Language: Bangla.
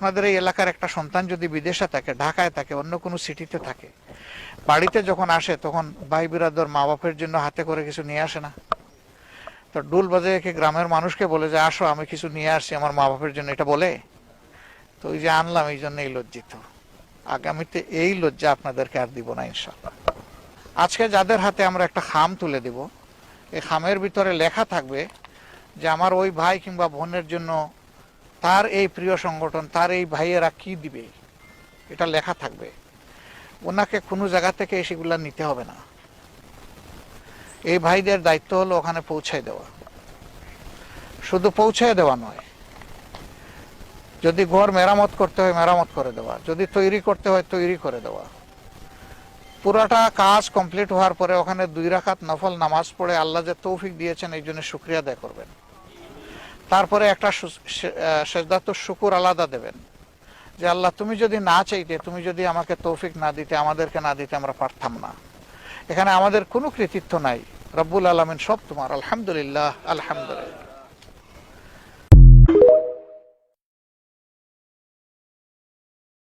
আপনাদের এই এলাকার একটা সন্তান যদি বিদেশে থাকে, ঢাকায় থাকে, অন্য কোনো সিটিতে থাকে, বাড়িতে যখন আসে তখন ভাই বিরাদর মা বাপের জন্য হাতে করে কিছু নিয়ে আসে না? তো ডুল বাজিয়ে কি গ্রামের মানুষকে বলে যে আসো আমি কিছু নিয়ে আসছি আমার মা বাপের জন্য, এটা বলে? তো ওই যে আনলাম এই জন্যই লজ্জিত। আগামীতে এই লজ্জা আপনাদেরকে আর দিব না ইনশাআল্লাহ। আজকে যাদের হাতে আমরা একটা খাম তুলে দিব, এই খামের ভিতরে লেখা থাকবে যে আমার ওই ভাই কিংবা বোনের জন্য তার এই প্রিয় সংগঠন, তার এই ভাইয়েরা কি দিবে, এটা লেখা থাকবে। ওনাকে কোনো জায়গা থেকে সেগুলা নিতে হবে না। এই ভাইদের দায়িত্ব হলো ওখানে পৌঁছায় দেওয়া। শুধু পৌঁছায় দেওয়া নয়, যদি ঘর মেরামত করতে হয় মেরামত করে দেওয়া, যদি তৈরি করতে হয় তৈরি করে দেওয়া। পুরাটা কাজ কমপ্লিট হওয়ার পরে ওখানে 2 রাকাত নফল নামাজ পড়ে আল্লাহ যে তৌফিক দিয়েছেন এই জন্য শুকরিয়া আদায় করবেন। তারপরে একটা সেজদাতুশ শুকুর আলাদা দেবেন যে আল্লাহ তুমি যদি না চাইতে, তুমি যদি আমাকে তৌফিক না দিতে, আমাদেরকে না দিতে আমরা পারতাম না। এখানে আমাদের কোনো কৃতিত্ব নাই, রব্বুল আলামিন সব তোমার। আলহামদুলিল্লাহ, আলহামদুলিল্লাহ।